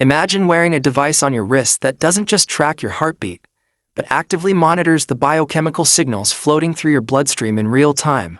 Imagine wearing a device on your wrist that doesn't just track your heartbeat, but actively monitors the biochemical signals floating through your bloodstream in real time,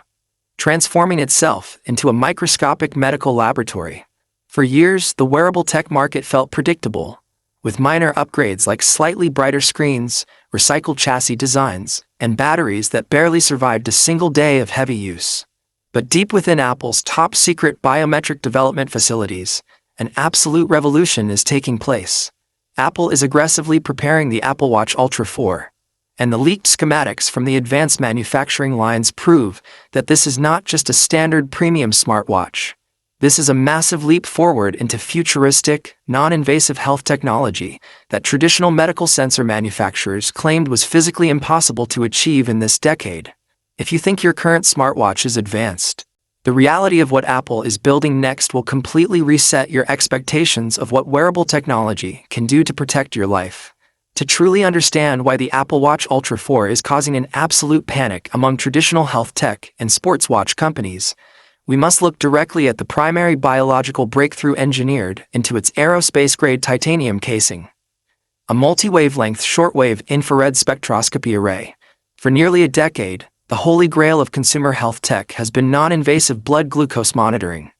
transforming itself into a microscopic medical laboratory. For years, the wearable tech market felt predictable, with minor upgrades like slightly brighter screens, recycled chassis designs, and batteries that barely survived a single day of heavy use. But deep within Apple's top-secret biometric development facilities, an absolute revolution is taking place. Apple is aggressively preparing the Apple Watch Ultra 4, and the leaked schematics from the advanced manufacturing lines prove that this is not just a standard premium smartwatch. This is a massive leap forward into futuristic, non-invasive health technology that traditional medical sensor manufacturers claimed was physically impossible to achieve in this decade. If you think your current smartwatch is advanced, the reality of what Apple is building next will completely reset your expectations of what wearable technology can do to protect your life. To truly understand why the Apple Watch Ultra 4 is causing an absolute panic among traditional health tech and sports watch companies, we must look directly at the primary biological breakthrough engineered into its aerospace-grade titanium casing. A multi-wavelength shortwave infrared spectroscopy array. For nearly a decade, the holy grail of consumer health tech has been non-invasive blood glucose monitoring.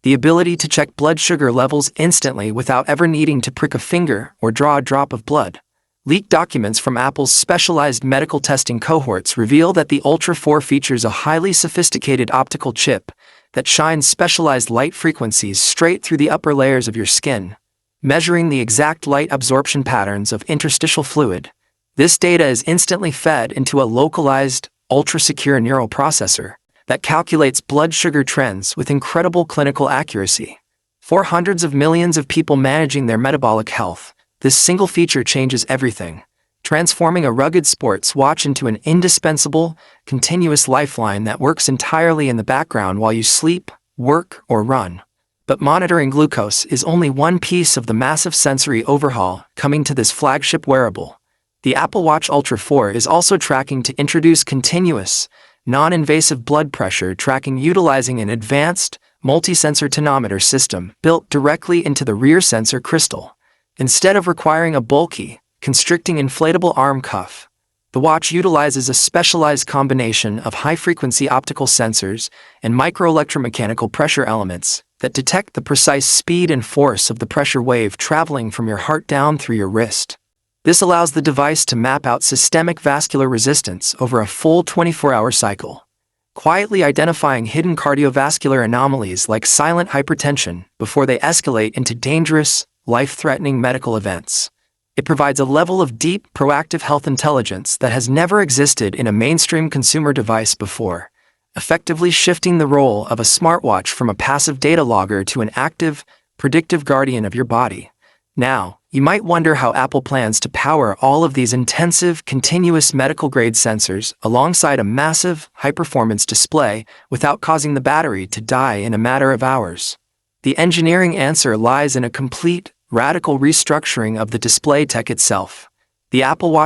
The ability to check blood sugar levels instantly without ever needing to prick a finger or draw a drop of blood. Leaked documents from Apple's specialized medical testing cohorts reveal that the Ultra 4 features a highly sophisticated optical chip that shines specialized light frequencies straight through the upper layers of your skin, measuring the exact light absorption patterns of interstitial fluid. This data is instantly fed into a localized, ultra-secure neural processor that calculates blood sugar trends with incredible clinical accuracy. For hundreds of millions of people managing their metabolic health, this single feature changes everything, transforming a rugged sports watch into an indispensable, continuous lifeline that works entirely in the background while you sleep, work, or run. But monitoring glucose is only one piece of the massive sensory overhaul coming to this flagship wearable. The Apple Watch Ultra 4 is also tracking to introduce continuous, non-invasive blood pressure tracking utilizing an advanced, multi-sensor tonometer system built directly into the rear sensor crystal. Instead of requiring a bulky, constricting inflatable arm cuff, the watch utilizes a specialized combination of high-frequency optical sensors and microelectromechanical pressure elements that detect the precise speed and force of the pressure wave traveling from your heart down through your wrist. This allows the device to map out systemic vascular resistance over a full 24-hour cycle, quietly identifying hidden cardiovascular anomalies like silent hypertension before they escalate into dangerous, life-threatening medical events. It provides a level of deep, proactive health intelligence that has never existed in a mainstream consumer device before, effectively shifting the role of a smartwatch from a passive data logger to an active, predictive guardian of your body. Now, you might wonder how Apple plans to power all of these intensive, continuous medical-grade sensors alongside a massive, high-performance display without causing the battery to die in a matter of hours. The engineering answer lies in a complete, radical restructuring of the display tech itself. The Apple Watch